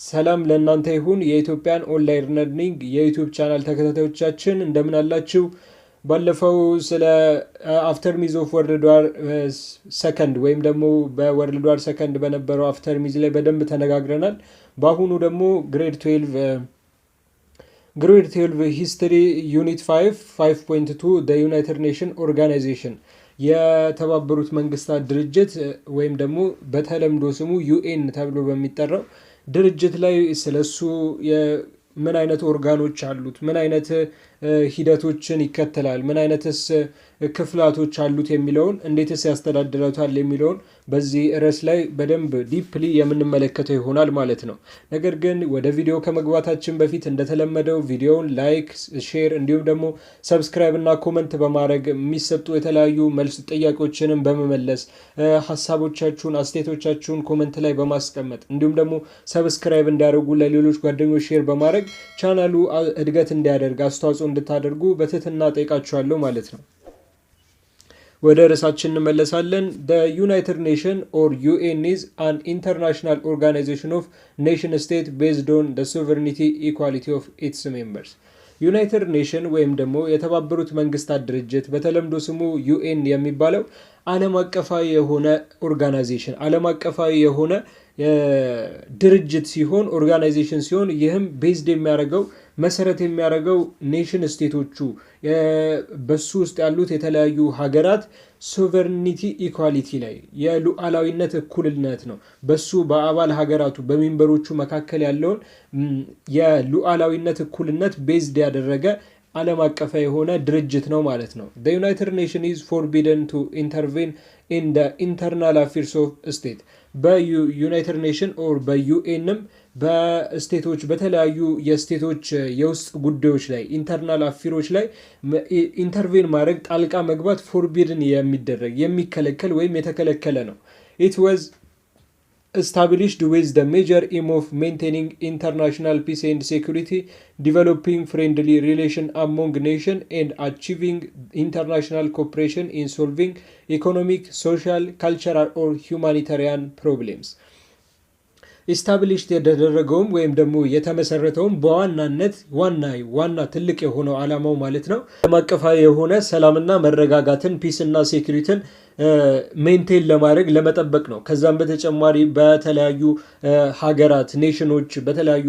ሰላም ለእናንተ ይሁን የኢትዮጵያን ኦንላይን ለርኒንግ የዩቲዩብ ቻናል ተከታታዮቻችን እንደምን አላችሁ? ባለፈው ስለ አፍተር ሚዝ ኦፍ ወርልድ ዋር ሰከንድ ወይም ደግሞ በወርልድ ዋር ሰከንድ በነበረው አፍተር ሚዝ ላይ በደንብ ተነጋግረናል። በአሁኑ ደግሞ ግሬድ 12 ሂስትሪ ዩኒት 5.2 the ዩናይትድ ኔሽን ኦርጋናይዜሽን የተባበሩት መንግስታት ድርጅት ወይም ደግሞ በተለምዶ ስሙ ዩኤን ተብሎ በሚጠራው ድርጅት ላይ ስለሱ ምን አይነት ኦርጋኖች አሉት፣ ምን አይነት ሂደቶችን ይከተላል፣ ምን አይነትስ ክፍላቶች አሉት የሚለውን እንዴትስ ያስተዳድራታል የሚለውን በዚህ ርዕስ ላይ በደንብ ዲፕሊ የምንመለከተው ይሆናል ማለት ነው። ነገር ግን ወደ ቪዲዮ ከመግባታችን በፊት እንደተለመደው ቪዲዮውን ላይክ፣ ሼር እንዲሁም ደግሞ ሰብስክራይብ እና ኮመንት በማድረግ የሚሰጡ የተለያዩ መልስ ጥያቄዎችንም በመመለስ ሀሳቦቻችሁን፣ አስተያየቶቻችሁን ኮመንት ላይ በማስቀመጥ እንዲሁም ደግሞ ሰብስክራይብ እንዲያደርጉ ለሌሎች ጓደኞች ሼር በማድረግ ቻናሉ እድገት እንዲያደርግ አስተዋጽኦ እንድታደርጉ በትህትና ጠይቃችኋለሁ ማለት ነው። ወደ ርዕሳችን እንመለሳለን። The United Nation or UN is an international organization of nation state based on the sovereignty equality of its members. ዩናይትድ ኔሽን ወይም ደግሞ የተባበሩት መንግስታት ድርጅት በተለምዶ ስሙ ዩኤን የሚባለው ዓለም አቀፋዊ የሆነ ኦርጋናይዜሽን ዓለም አቀፋዊ የሆነ ድርጅት ሲሆን ኦርጋናይዜሽን ሲሆን ይህም ቤዝድ የሚያደርገው መሰረት የሚያደርገው ኔሽን ስቴቶቹ በሱ ውስጥ ያሉት የተለያዩ ሀገራት ሶቨርኒቲ ኢኳሊቲ ላይ የሉዓላዊነት እኩልነት ነው። በሱ በአባል ሀገራቱ በሜምበሮቹ መካከል ያለውን የሉዓላዊነት እኩልነት ቤዝድ ያደረገ ዓለም አቀፍ የሆነ ድርጅት ነው ማለት ነው። The United Nations is forbidden to intervene in the internal affairs of state. በዩናይትድ ኔሽን ኦር በዩኤንም በስቴቶች በተለያዩ የስቴቶች የውስጥ ጉዳዮች ላይ ኢንተርናል አፊሮች ላይ ኢንተርቬን ማድረግ ጣልቃ መግባት ፎርቢድን የሚደረግ የሚከለከል ወይም የተከለከለ ነው። It was established with the major aim of maintaining international peace and security, developing friendly relations among nations, and achieving international cooperation in solving economic, social, cultural, or humanitarian problems. ኢስታብሊሽድ የተደረገውም ወይም ደግሞ የተመሰረተውም በዋናነት ዋና ትልቅ የሆነው ዓላማው ማለት ነው ዓለም አቀፋዊ የሆነ ሰላምና መረጋጋትን ፒስና ሴኩሪቲን ሜንቴን ለማድረግ ለመጠበቅ ነው። ከዛም በተጨማሪ በተለያዩ ሀገራት ኔሽኖች በተለያዩ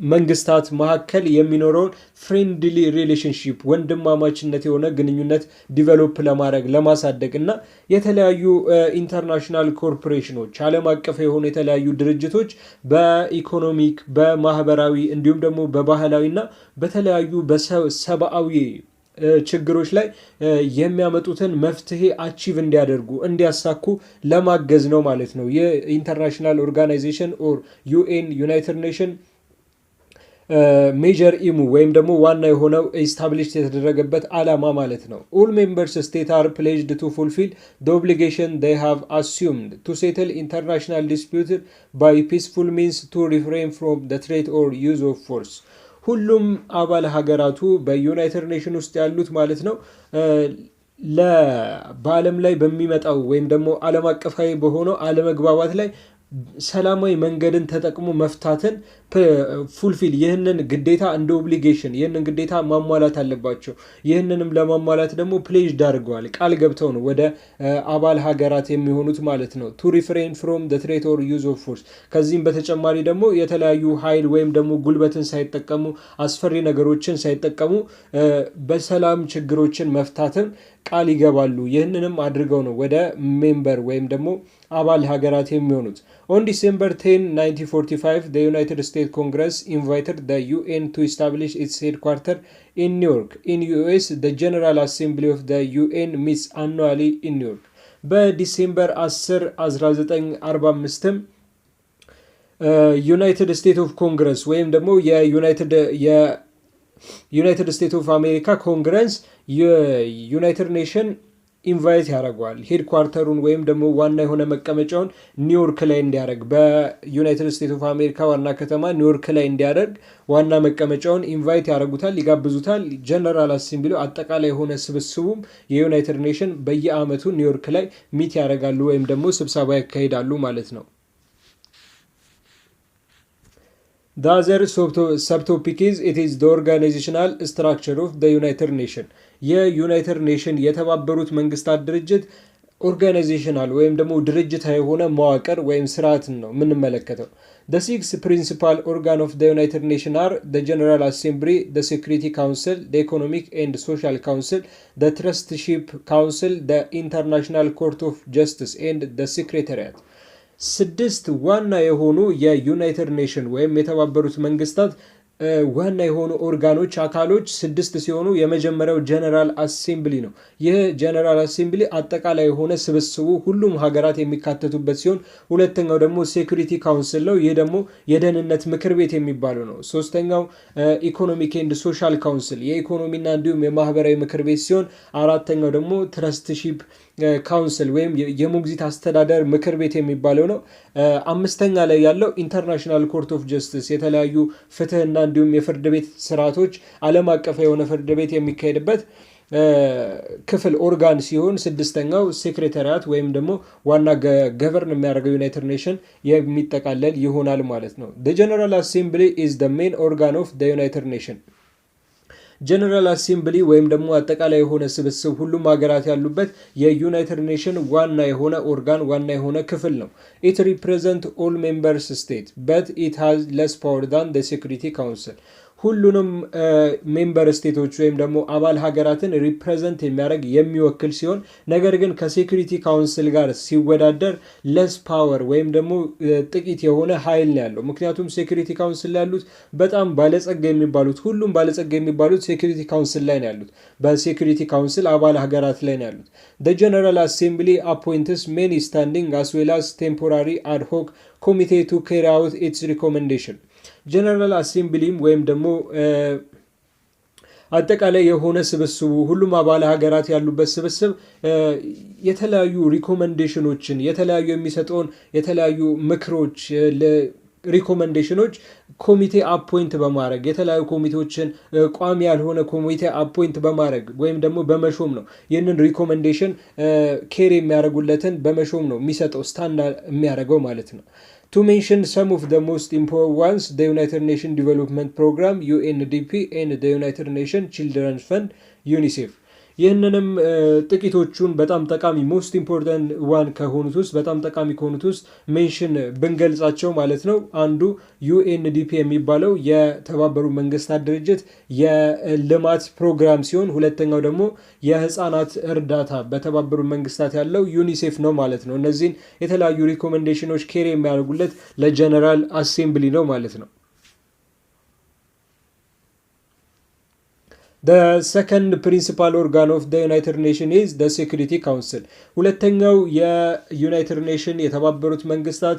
መንግስታት መካከል የሚኖረውን ፍሬንድሊ ሪሌሽንሺፕ ወንድማማችነት የሆነ ግንኙነት ዲቨሎፕ ለማድረግ ለማሳደግ እና የተለያዩ ኢንተርናሽናል ኮርፖሬሽኖች ዓለም አቀፍ የሆኑ የተለያዩ ድርጅቶች በኢኮኖሚክ በማህበራዊ እንዲሁም ደግሞ በባህላዊ እና በተለያዩ በሰብአዊ ችግሮች ላይ የሚያመጡትን መፍትሄ አቺቭ እንዲያደርጉ እንዲያሳኩ ለማገዝ ነው ማለት ነው። የኢንተርናሽናል ኦርጋናይዜሽን ኦር ዩኤን ዩናይትድ ኔሽን ሜጀር ኢሙ ወይም ደግሞ ዋና የሆነው ኤስታብሊሽ የተደረገበት ዓላማ ማለት ነው። ኦል ሜምበርስ ስቴት አር ፕሌጅድ ቱ ፉልፊል the obligation they have assumed to settle international disputes by peaceful means to refrain from the threat or use of force. ሁሉም አባል ሀገራቱ በዩናይትድ ኔሽን ውስጥ ያሉት ማለት ነው በዓለም ላይ በሚመጣው ወይም ደግሞ ዓለም አቀፋዊ በሆነው አለመግባባት ላይ ሰላማዊ መንገድን ተጠቅሞ መፍታትን ፉልፊል ይህንን ግዴታ እንደ ኦብሊጌሽን ይህንን ግዴታ ማሟላት አለባቸው። ይህንንም ለማሟላት ደግሞ ፕሌጅድ አድርገዋል፣ ቃል ገብተው ነው ወደ አባል ሀገራት የሚሆኑት ማለት ነው። ቱ ሪፍሬን ፍሮም the threat or use of force። ከዚህም በተጨማሪ ደግሞ የተለያዩ ኃይል ወይም ደግሞ ጉልበትን ሳይጠቀሙ አስፈሪ ነገሮችን ሳይጠቀሙ በሰላም ችግሮችን መፍታትን ቃል ይገባሉ። ይህንንም አድርገው ነው ወደ ሜምበር ወይም ደግሞ አባል ሀገራት የሚሆኑት። On December 10, 1945, the United States Congress invited the UN to establish its headquarters in New York. In US, the General Assembly of the UN meets annually in New York. በዲሴምበር 10 1945 ዩናይትድ ስቴትስ ኦፍ ኮንግረስ ወይም ደግሞ የዩናይትድ ስቴትስ ኦፍ አሜሪካ ኮንግረስ የዩናይትድ ኔሽን ኢንቫይት ያደርገዋል። ሄድኳርተሩን ወይም ደግሞ ዋና የሆነ መቀመጫውን ኒውዮርክ ላይ እንዲያደርግ በዩናይትድ ስቴትስ ኦፍ አሜሪካ ዋና ከተማ ኒውዮርክ ላይ እንዲያደርግ ዋና መቀመጫውን ኢንቫይት ያደርጉታል፣ ይጋብዙታል። ጀነራል አሴምብሊው አጠቃላይ የሆነ ስብስቡም የዩናይትድ ኔሽን በየአመቱ ኒውዮርክ ላይ ሚት ያደርጋሉ ወይም ደግሞ ስብሰባ ያካሂዳሉ ማለት ነው። The other subtopic is it is the organizational structure of the United Nation. የዩናይትድ ኔሽን የተባበሩት መንግስታት ድርጅት ኦርጋናይዜሽናል ወይም ደግሞ ድርጅታዊ የሆነ መዋቅር ወይም ስርዓትን ነው የምንመለከተው። The six principal organ of the United Nations are the General Assembly, the Security Council, the Economic and Social Council, the Trusteeship Council, the International Court of Justice and the Secretariat. ስድስት ዋና የሆኑ የዩናይትድ ኔሽን ወይም የተባበሩት መንግስታት ዋና የሆኑ ኦርጋኖች አካሎች ስድስት ሲሆኑ የመጀመሪያው ጀነራል አሴምብሊ ነው። ይህ ጀነራል አሴምብሊ አጠቃላይ የሆነ ስብስቡ ሁሉም ሀገራት የሚካተቱበት ሲሆን ሁለተኛው ደግሞ ሴኩሪቲ ካውንስል ነው። ይህ ደግሞ የደህንነት ምክር ቤት የሚባለው ነው። ሶስተኛው ኢኮኖሚክ ኤንድ ሶሻል ካውንስል የኢኮኖሚና እንዲሁም የማህበራዊ ምክር ቤት ሲሆን አራተኛው ደግሞ ትረስትሺፕ ካውንስል ወይም የሞግዚት አስተዳደር ምክር ቤት የሚባለው ነው። አምስተኛ ላይ ያለው ኢንተርናሽናል ኮርት ኦፍ ጀስቲስ የተለያዩ ፍትህና እንዲሁም የፍርድ ቤት ስርዓቶች ዓለም አቀፍ የሆነ ፍርድ ቤት የሚካሄድበት ክፍል ኦርጋን ሲሆን ስድስተኛው ሴክሬታሪያት ወይም ደግሞ ዋና ገቨርን የሚያደርገው ዩናይትድ ኔሽን የሚጠቃለል ይሆናል ማለት ነው። The General Assembly is the main organ of the United Nations. ጀነራል አሴምብሊ ወይም ደግሞ አጠቃላይ የሆነ ስብስብ ሁሉም ሀገራት ያሉበት የዩናይትድ ኔሽን ዋና የሆነ ኦርጋን ዋና የሆነ ክፍል ነው። ኢት ሪፕሬዘንት ኦል ሜምበርስ ስቴት በት ኢት ሃዝ ለስ ፓወር ዳን ዘ ሴኩሪቲ ካውንስል ሁሉንም ሜምበር ስቴቶች ወይም ደግሞ አባል ሀገራትን ሪፕሬዘንት የሚያደርግ የሚወክል ሲሆን ነገር ግን ከሴኩሪቲ ካውንስል ጋር ሲወዳደር ለስ ፓወር ወይም ደግሞ ጥቂት የሆነ ኃይል ነው ያለው። ምክንያቱም ሴኩሪቲ ካውንስል ላይ ያሉት በጣም ባለጸጋ የሚባሉት ሁሉም ባለጸጋ የሚባሉት ሴኩሪቲ ካውንስል ላይ ነው ያሉት። በሴኩሪቲ ካውንስል አባል ሀገራት ላይ ነው ያሉት። The General Assembly appoints many standing as well as temporary ad hoc committee to carry out its recommendation. ጀነራል አሴምብሊም ወይም ደግሞ አጠቃላይ የሆነ ስብስቡ ሁሉም አባል ሀገራት ያሉበት ስብስብ የተለያዩ ሪኮመንዴሽኖችን የተለያዩ የሚሰጠውን የተለያዩ ምክሮች ሪኮመንዴሽኖች ኮሚቴ አፖይንት በማድረግ የተለያዩ ኮሚቴዎችን ቋሚ ያልሆነ ኮሚቴ አፖይንት በማድረግ ወይም ደግሞ በመሾም ነው ይህንን ሪኮመንዴሽን ኬር የሚያደርጉለትን በመሾም ነው የሚሰጠው ስታንዳርድ የሚያደርገው ማለት ነው። To mention some of the most important ones, the United Nations Development Program, UNDP, and the United Nations Children's Fund, UNICEF. ይህንንም ጥቂቶቹን በጣም ጠቃሚ ሞስት ኢምፖርታንት ዋን ከሆኑት ውስጥ በጣም ጠቃሚ ከሆኑት ውስጥ ሜንሽን ብንገልጻቸው ማለት ነው። አንዱ ዩኤንዲፒ የሚባለው የተባበሩ መንግስታት ድርጅት የልማት ፕሮግራም ሲሆን ሁለተኛው ደግሞ የህፃናት እርዳታ በተባበሩ መንግስታት ያለው ዩኒሴፍ ነው ማለት ነው። እነዚህን የተለያዩ ሪኮሜንዴሽኖች ኬር የሚያደርጉለት ለጀነራል አሴምብሊ ነው ማለት ነው። The second principal organ of the United Nations is the Security Council. ሁለተኛው የዩናይትድ ኔሽን የተባበሩት መንግስታት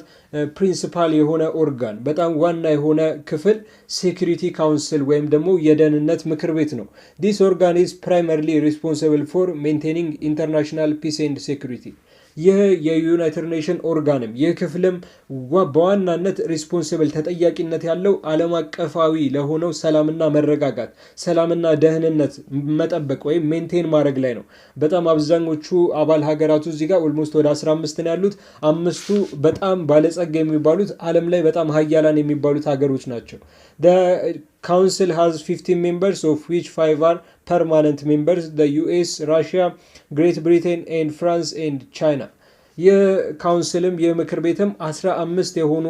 ፕሪንሲፓል የሆነ ኦርጋን በጣም ዋና የሆነ ክፍል ሴኩሪቲ ካውንስል ወይም ደግሞ የደህንነት ምክር ቤት ነው። This organ is primarily responsible for maintaining international peace and security. ይህ የዩናይትድ ኔሽን ኦርጋንም ይህ ክፍልም በዋናነት ሪስፖንሲብል ተጠያቂነት ያለው ዓለም አቀፋዊ ለሆነው ሰላምና መረጋጋት ሰላምና ደህንነት መጠበቅ ወይም ሜንቴን ማድረግ ላይ ነው። በጣም አብዛኞቹ አባል ሀገራቱ እዚህ ጋር ኦልሞስት ወደ 15 ነው ያሉት። አምስቱ በጣም ባለጸጋ የሚባሉት ዓለም ላይ በጣም ሀያላን የሚባሉት ሀገሮች ናቸው። The council has 15 members of which 5 are permanent members, the US, Russia, Great Britain and France and China. የካውንስልም የምክር ቤትም 15 የሆኑ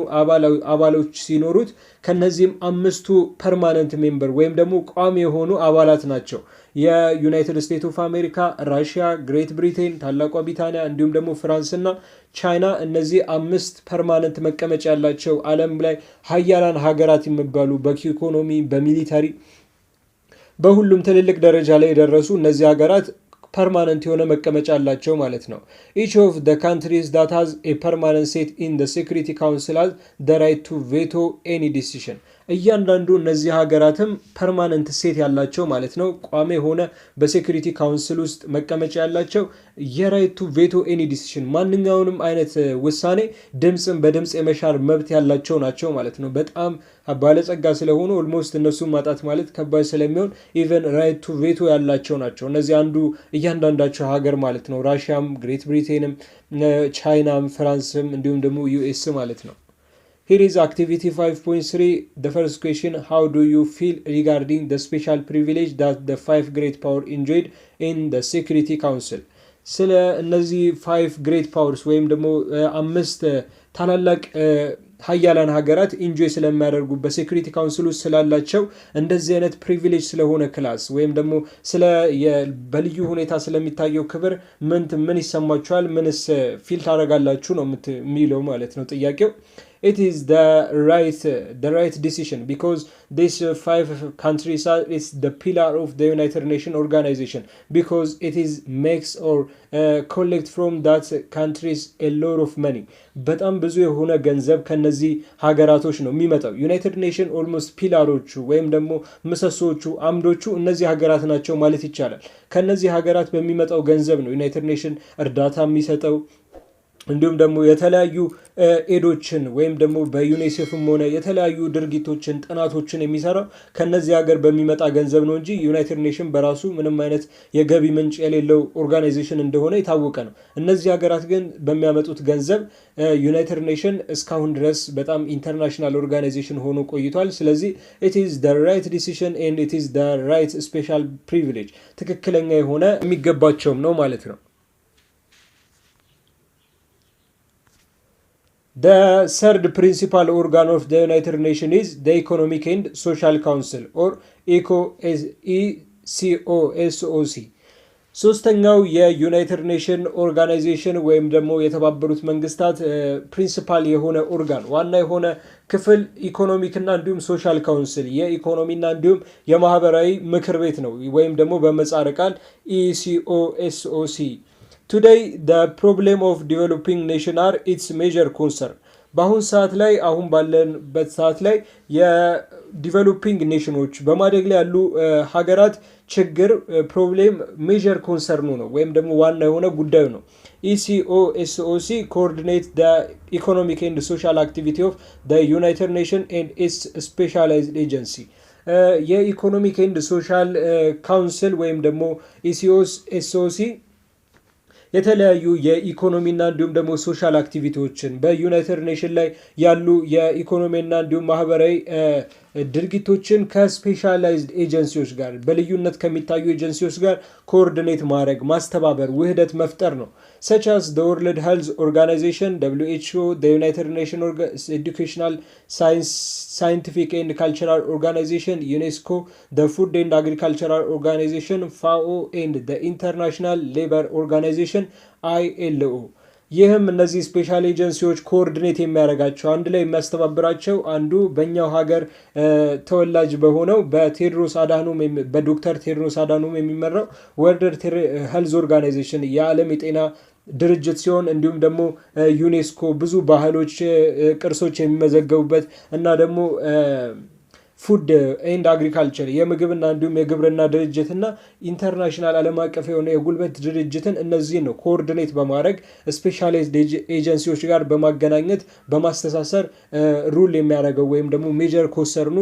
አባሎች ሲኖሩት ከነዚህም አምስቱ ፐርማነንት ሜምበር ወይም ደግሞ ቋሚ የሆኑ አባላት ናቸው። የዩናይትድ ስቴትስ ኦፍ አሜሪካ፣ ራሽያ፣ ግሬት ብሪቴን፣ ታላቋ ብሪታንያ እንዲሁም ደግሞ ፍራንስ እና ቻይና እነዚህ አምስት ፐርማነንት መቀመጫ ያላቸው ዓለም ላይ ሀያላን ሀገራት የሚባሉ በኢኮኖሚ በሚሊታሪ በሁሉም ትልልቅ ደረጃ ላይ የደረሱ እነዚህ ሀገራት ፐርማነንት የሆነ መቀመጫ አላቸው ማለት ነው። Each of the countries that has a permanent seat in the Security Council has the right to veto any decision. እያንዳንዱ እነዚህ ሀገራትም ፐርማነንት ሴት ያላቸው ማለት ነው ቋሚ የሆነ በሴኩሪቲ ካውንስል ውስጥ መቀመጫ ያላቸው የራይት ቱ ቬቶ ኤኒ ዲሲሽን ማንኛውንም አይነት ውሳኔ ድምፅን በድምፅ የመሻር መብት ያላቸው ናቸው ማለት ነው። በጣም ባለጸጋ ስለሆኑ ኦልሞስት እነሱን ማጣት ማለት ከባድ ስለሚሆን ኢቨን ራይት ቱ ቬቶ ያላቸው ናቸው። እነዚህ አንዱ እያንዳንዳቸው ሀገር ማለት ነው ራሽያም፣ ግሬት ብሪቴንም፣ ቻይናም፣ ፍራንስም እንዲሁም ደግሞ ዩኤስ ማለት ነው። Here is activity 5.3. The first question, how do you feel regarding the special privilege that the 5 great power enjoyed in the Security Council? ስለ እነዚህ 5 great powers ወይም ደግሞ 5 ታላላቅ ሀያላን ሀገራት ኢንጆይ ስለሚያደርጉ በሴኩሪቲ ካውንስል ውስጥ ስላላቸው እንደዚህ አይነት ፕሪቪሌጅ ስለሆነ ክላስ ወይም ደግሞ ስለ በልዩ ሁኔታ ስለሚታየው ክብር ምን ይሰማችኋል? ምንስ ፊል ታደርጋላችሁ ነው የሚለው ማለት ነው ጥያቄው። It is the right decision because these 5 countries is the pillar of the United Nations organization because it is makes or collect from that countries a lot of money. በጣም ብዙ የሆነ ገንዘብ ከነዚህ ሀገራቶች ነው የሚመጣው። ዩናይትድ ኔሽን ኦልሞስት ፒላሮቹ ወይም ደግሞ ምሰሶቹ አምዶቹ እነዚህ ሀገራት ናቸው ማለት ይቻላል። ከነዚህ ሀገራት በሚመጣው ገንዘብ ነው ዩናይትድ ኔሽን እርዳታ የሚሰጠው። እንዲሁም ደግሞ የተለያዩ ኤዶችን ወይም ደግሞ በዩኒሴፍም ሆነ የተለያዩ ድርጊቶችን ጥናቶችን የሚሰራው ከነዚህ ሀገር በሚመጣ ገንዘብ ነው እንጂ ዩናይትድ ኔሽን በራሱ ምንም አይነት የገቢ ምንጭ የሌለው ኦርጋናይዜሽን እንደሆነ የታወቀ ነው። እነዚህ ሀገራት ግን በሚያመጡት ገንዘብ ዩናይትድ ኔሽን እስካሁን ድረስ በጣም ኢንተርናሽናል ኦርጋናይዜሽን ሆኖ ቆይቷል። ስለዚህ it is the right decision and it is the right special privilege ትክክለኛ የሆነ የሚገባቸውም ነው ማለት ነው። The third principal organ of the United Nations is the Economic and Social Council or ECOSOC. ሶስተኛው የዩናይትድ ኔሽን ኦርጋናይዜሽን ወይም ደግሞ የተባበሩት መንግስታት ፕሪንሲፓል የሆነ ኦርጋን ዋና የሆነ ክፍል ኢኮኖሚክና እንዲሁም ሶሻል ካውንስል የኢኮኖሚና እንዲሁም የማህበራዊ ምክር ቤት ነው ወይም ደግሞ በምህጻረ ቃል ECOSOC. Today the problem of developing nation are its major concern. በአሁን ሰዓት ላይ አሁን ባለንበት ሰዓት ላይ የዲቨሎፒንግ ኔሽኖች በማደግ ላይ ያሉ ሀገራት ችግር ፕሮብሌም ሜጀር ኮንሰርኑ ነው ወይም ደግሞ ዋና የሆነ ጉዳዩ ነው። ECOSOC coordinates the economic and social activity of the United Nations and its specialized agency. የኢኮኖሚክ ኤንድ ሶሻል ካውንስል ወይም ደግሞ ECOSOC የተለያዩ የኢኮኖሚና እንዲሁም ደግሞ ሶሻል አክቲቪቲዎችን በዩናይትድ ኔሽን ላይ ያሉ የኢኮኖሚና እንዲሁም ማህበራዊ ድርጊቶችን ከስፔሻላይዝድ ኤጀንሲዎች ጋር በልዩነት ከሚታዩ ኤጀንሲዎች ጋር ኮኦርዲኔት ማድረግ ማስተባበር ውህደት መፍጠር ነው። such as the World Health Organization WHO, the United Nations Educational Scientific and Cultural Organization UNESCO, the Food and Agricultural Organization FAO and the International Labour Organization ILO. ይህም እነዚህ ስፔሻል ኤጀንሲዎች ኮኦርዲኔት የሚያደርጋቸው አንድ ላይ የሚያስተባብራቸው አንዱ በእኛው ሀገር ተወላጅ በሆነው በዶክተር ቴድሮስ አዳኖም የሚመራው ወርልድ ሄልዝ ኦርጋናይዜሽን የዓለም የጤና ድርጅት ሲሆን እንዲሁም ደግሞ ዩኔስኮ ብዙ ባህሎች ቅርሶች የሚመዘገቡበት እና ደግሞ ፉድ ኤንድ አግሪካልቸር የምግብና እንዲሁም የግብርና ድርጅትና ኢንተርናሽናል ዓለም አቀፍ የሆነ የጉልበት ድርጅትን እነዚህ ነው ኮኦርዲኔት በማድረግ ስፔሻላይዝድ ኤጀንሲዎች ጋር በማገናኘት በማስተሳሰር ሩል የሚያደርገው ወይም ደግሞ ሜጀር ኮንሰርኑ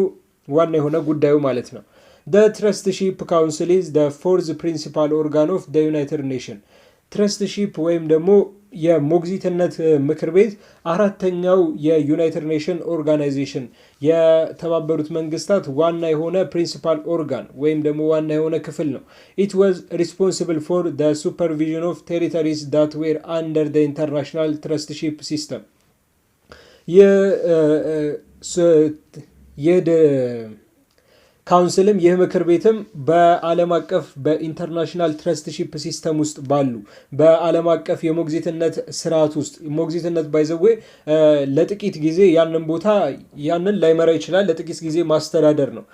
ዋና የሆነ ጉዳዩ ማለት ነው። The Trusteeship Council is the fourth principal organ of the United Nations. ትረስትሺፕ ወይም ደግሞ የሞግዚትነት ምክር ቤት አራተኛው የዩናይትድ ኔሽን ኦርጋናይዜሽን የተባበሩት መንግስታት ዋና የሆነ ፕሪንሲፓል ኦርጋን ወይም ደግሞ ዋና የሆነ ክፍል ነው። It was responsible for the supervision of territories that were under the international trusteeship system. ካውንስልም ይህ ምክር ቤትም በዓለም አቀፍ በኢንተርናሽናል ትረስትሺፕ ሲስተም ውስጥ ባሉ በዓለም አቀፍ የሞግዚትነት ስርዓት ውስጥ ሞግዚትነት ባይዘዌ ለጥቂት ጊዜ ያንን ላይመራ ይችላል። ለጥቂት ጊዜ ማስተዳደር ነው።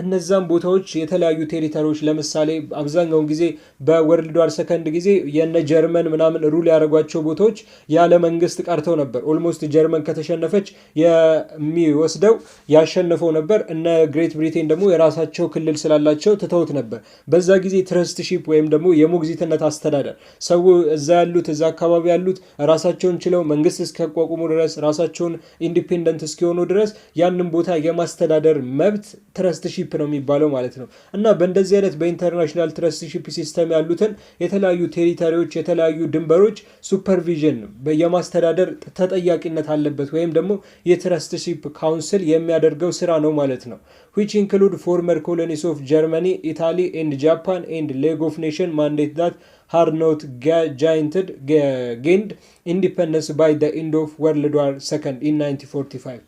እነዛም ቦታዎች የተለያዩ ቴሪቶሪዎች ለምሳሌ አብዛኛውን ጊዜ በወርልድ ዋር ሰከንድ ጊዜ የነ ጀርመን ምናምን ሩል ያደረጓቸው ቦታዎች ያለ መንግስት ቀርተው ነበር። ኦልሞስት ጀርመን ከተሸነፈች የሚወስደው ያሸነፈው ነበር። እነ ግሬት ብሪቴን ደግሞ የራሳቸው ክልል ስላላቸው ትተውት ነበር። በዛ ጊዜ ትረስትሺፕ ወይም ደግሞ የሞግዚትነት አስተዳደር ሰው እዛ አካባቢ ያሉት ራሳቸውን ችለው መንግስት እስኪያቋቁሙ ድረስ ራሳቸውን ኢንዲፔንደንት እስኪሆኑ ድረስ ያንን ቦታ የማስተዳደር መብት ትረስትሺፕ ትረስትሺፕ ነው የሚባለው ማለት ነው። እና በእንደዚህ አይነት በኢንተርናሽናል ትረስትሺፕ ሲስተም ያሉትን የተለያዩ ቴሪቶሪዎች የተለያዩ ድንበሮች ሱፐርቪዥን የማስተዳደር ተጠያቂነት አለበት ወይም ደግሞ የትረስትሺፕ ካውንስል የሚያደርገው ስራ ነው ማለት ነው። which include former colonies of Germany, Italy and Japan and League of Nations mandate that had not gained independence by the end of World War II in 1945.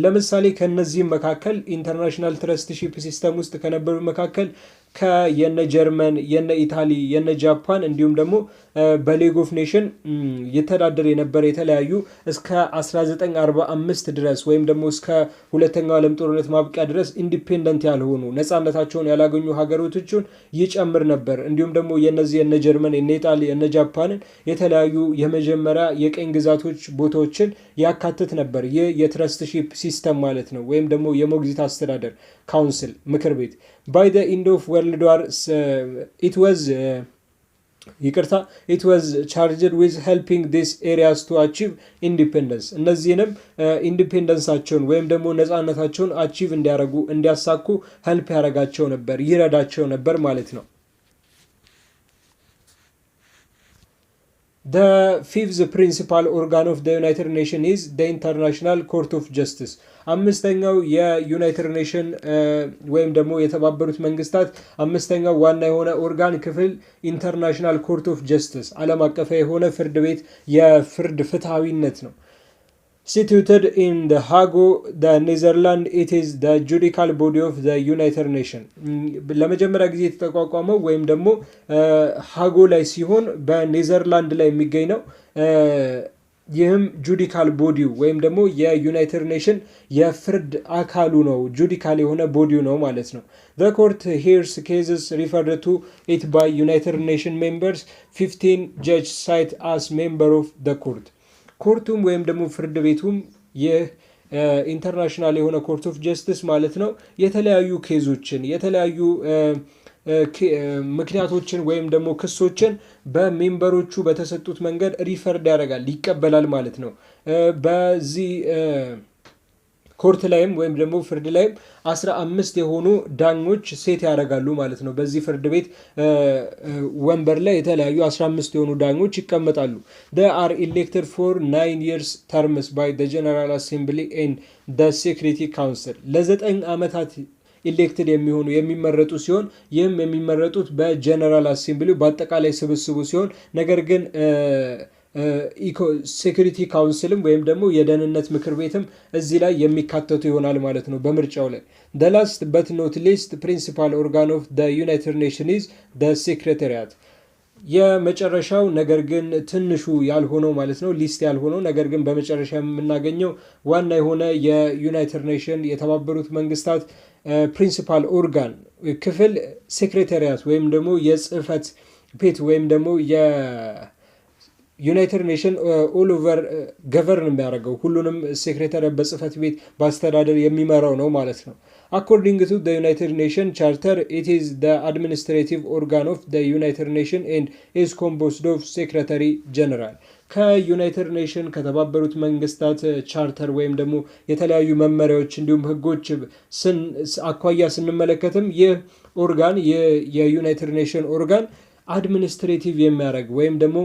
ለምሳሌ ከነዚህ መካከል ኢንተርናሽናል ትረስትሺፕ ሲስተም ውስጥ ከነበሩ መካከል ከየነ ጀርመን የነ ኢታሊ የነ ጃፓን እንዲሁም ደግሞ በሌግ ኦፍ ኔሽን የተዳደረ የነበረ የተለያዩ እስከ 1945 ድረስ ወይም ደግሞ እስከ ሁለተኛው ዓለም ጦርነት ማብቂያ ድረስ ኢንዲፔንደንት ያልሆኑ ነፃነታቸውን ያላገኙ ሀገሮችን ይጨምር ነበር። እንዲሁም ደግሞ የነዚህ የነ ጀርመን የነ ኢታሊ የነ ጃፓንን የተለያዩ የመጀመሪያ የቀኝ ግዛቶች ቦታዎችን ያካትት ነበር። ይህ የትረስትሺፕ ሲስተም ማለት ነው ወይም ደግሞ የሞግዚት አስተዳደር ካውንስል ምክር ቤት by the end of World War it was charged with helping these areas to achieve independence እነዚህንም ኢንዲፔንደንሳቸውን ወይም ደግሞ ነፃነታቸውን አቺቭ እንዲያሳኩ ሄልፕ ያደርጋቸው ነበር ይረዳቸው ነበር ማለት ነው። The fifth principal organ of the United Nations is the International Court of Justice. አምስተኛው የዩናይትድ ኔሽን ወይም ደግሞ የተባበሩት መንግስታት አምስተኛው ዋና የሆነ ኦርጋን ክፍል ኢንተርናሽናል ኮርት ኦፍ ጀስቲስ ዓለም አቀፍ የሆነ ፍርድ ቤት የፍርድ ፍትሃዊነት ነው። Situated in the Hague, the Netherlands, it is the judicial body of the United Nations. ለመጀመሪያ ጊዜ የተቋቋመው ወይም ደግሞ ሃጎ ላይ ሲሆን በኔዘርላንድ ላይ የሚገኝ ነው። ይህም ጁዲካል ቦዲው ወይም ደግሞ የዩናይትድ ኔሽን የፍርድ አካሉ ነው። ጁዲካል የሆነ ቦዲው ነው ማለት ነው። The court hears cases referred to it by United Nations members. 15 judges cite as member of the court. ኮርቱም ወይም ደግሞ ፍርድ ቤቱም ይህ ኢንተርናሽናል የሆነ ኮርት ኦፍ ጀስቲስ ማለት ነው የተለያዩ ኬዞችን የተለያዩ ምክንያቶችን ወይም ደግሞ ክሶችን በሜምበሮቹ በተሰጡት መንገድ ሪፈርድ ያደርጋል ይቀበላል ማለት ነው። በዚህ ኮርት ላይም ወይም ደግሞ ፍርድ ላይም 15 የሆኑ ዳኞች ሴት ያደርጋሉ ማለት ነው። በዚህ ፍርድ ቤት ወንበር ላይ የተለያዩ 15 የሆኑ ዳኞች ይቀመጣሉ። they are elected for 9 years terms by the General Assembly and the Security Council ለ9 ዓመታት ኢሌክትድ የሚመረጡ ሲሆን ይህም የሚመረጡት በጀነራል አሴምብሊ በአጠቃላይ ስብስቡ ሲሆን ነገር ግን ሴኩሪቲ ካውንስልም ወይም ደግሞ የደህንነት ምክር ቤትም እዚህ ላይ የሚካተቱ ይሆናል ማለት ነው በምርጫው ላይ። the last but not least principal organ of the United Nations is the Secretariat. የመጨረሻው ነገር ግን ትንሹ ያልሆነው ማለት ነው ሊስት ያልሆነው ነገር ግን በመጨረሻ የምናገኘው ዋና የሆነ የዩናይትድ ኔሽን የተባበሩት መንግስታት ፕሪንሲፓል ኦርጋን ክፍል ሴክሬታሪያት ወይም ደግሞ የጽህፈት ቤት ወይም ደግሞ ዩናይትድ ኔሽን ኦል ኦቨር ገቨርን የሚያደርገው ሁሉንም ሴክሬታሪያት በጽህፈት ቤት በአስተዳደር የሚመራው ነው ማለት ነው። According to the United Nations Charter, it is the administrative organ of the United Nations and is composed of Secretary General. ከዩናይትድ ኔሽን ከተባበሩት መንግስታት ቻርተር ወይም ደግሞ የተለያዩ መመሪያዎች እንዲሁም ህጎች አኳያ ስንመለከትም ይህ ኦርጋን የዩናይትድ ኔሽን ኦርጋን አድሚኒስትሬቲቭ የሚያደርግ ወይም ደግሞ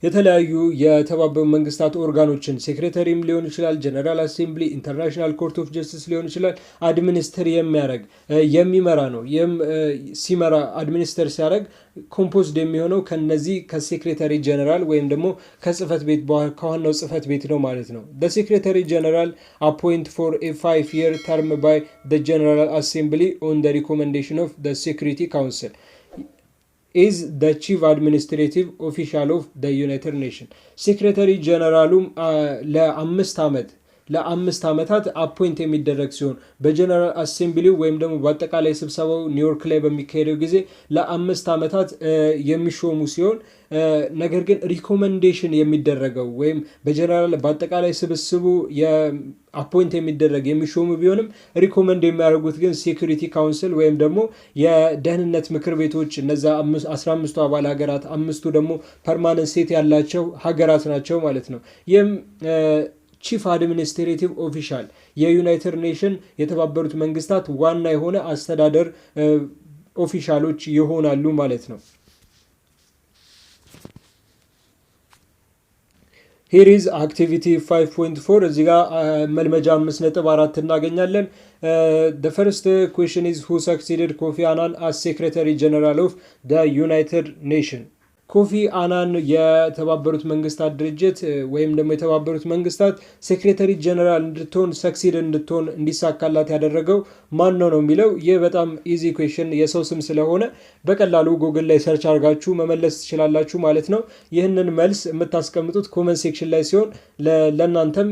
የተለያዩ የተባበሩ መንግስታት ኦርጋኖችን ሴክሬታሪም ሊሆን ይችላል ጀነራል አሴምብሊ ኢንተርናሽናል ኮርት ኦፍ ጀስቲስ ሊሆን ይችላል አድሚኒስትር የሚያደርግ የሚመራ ነው። ይህም ሲመራ አድሚኒስትር ሲያደርግ ኮምፖዝድ የሚሆነው ከነዚህ ከሴክሬታሪ ጀነራል ወይም ደግሞ ከጽህፈት ቤት ከዋናው ጽህፈት ቤት ነው ማለት ነው። the secretary general appoint for a 5-year term by the general assembly on the recommendation of the security council is the chief administrative official of the United Nations. Secretary General ለአምስት ዓመታት አፖይንት የሚደረግ ሲሆን በጀነራል አሴምብሊው ወይም ደግሞ በአጠቃላይ ስብሰባው ኒውዮርክ ላይ በሚካሄደው ጊዜ ለ5 ዓመታት የሚሾሙ ሲሆን ነገር ግን ሪኮመንዴሽን የሚደረገው ወይም በጀነራል በአጠቃላይ ስብስቡ የአፖይንት የሚደረግ የሚሾሙ ቢሆንም ሪኮመንድ የሚያደርጉት ግን ሴኩሪቲ ካውንስል ወይም ደግሞ የደህንነት ምክር ቤቶች እነዛ 15ቱ አባል ሀገራት 5ቱ ደግሞ ፐርማነንት ሴት ያላቸው ሀገራት ናቸው ማለት ነው። ይህም ቺፍ አድሚኒስትሬቲቭ ኦፊሻል የዩናይትድ ኔሽን የተባበሩት መንግስታት ዋና የሆነ አስተዳደር ኦፊሻሎች ይሆናሉ ማለት ነው። ሂር ኢዝ አክቲቪቲ 5.4 እዚህ ጋር መልመጃ 5.4 እናገኛለን። The first question is who succeeded Kofi Annan as Secretary General of the United Nations? ኮፊ አናን የተባበሩት መንግስታት ድርጅት ወይም ደግሞ የተባበሩት መንግስታት ሴክሬታሪ ጀነራል እንድትሆን ሰክሲድ እንድትሆን እንዲሳካላት ያደረገው ማን ነው የሚለው ይህ በጣም ኢዚ ኩዌስችን የሰው ስም ስለሆነ በቀላሉ ጉግል ላይ ሰርች አድርጋችሁ መመለስ ትችላላችሁ ማለት ነው። ይህንን መልስ የምታስቀምጡት ኮመንት ሴክሽን ላይ ሲሆን ለእናንተም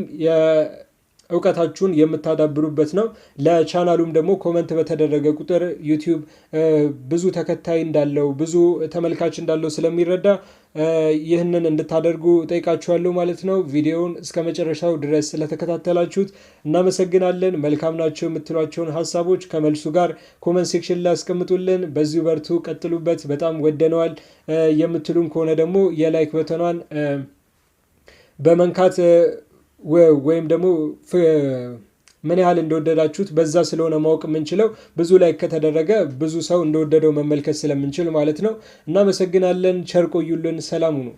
እውቀታችሁን የምታዳብሩበት ነው። ለቻናሉም ደግሞ ኮመንት በተደረገ ቁጥር ዩቲዩብ ብዙ ተከታይ እንዳለው ብዙ ተመልካች እንዳለው ስለሚረዳ ይህንን እንድታደርጉ ጠይቃችኋለሁ ማለት ነው። ቪዲዮውን እስከ መጨረሻው ድረስ ስለተከታተላችሁት እናመሰግናለን። መልካም ናቸው የምትሏቸውን ሀሳቦች ከመልሱ ጋር ኮመንት ሴክሽን ላይ አስቀምጡልን። በዚሁ በርቱ፣ ቀጥሉበት፣ በጣም ወደነዋል የምትሉን ከሆነ ደግሞ የላይክ በተኗን በመንካት ወይም ደግሞ ምን ያህል እንደወደዳችሁት በዛ ስለሆነ ማወቅ የምንችለው ብዙ ላይክ ከተደረገ ብዙ ሰው እንደወደደው መመልከት ስለምንችል ማለት ነው። እናመሰግናለን። ቸር ቆዩልን። ሰላም ሁኑ።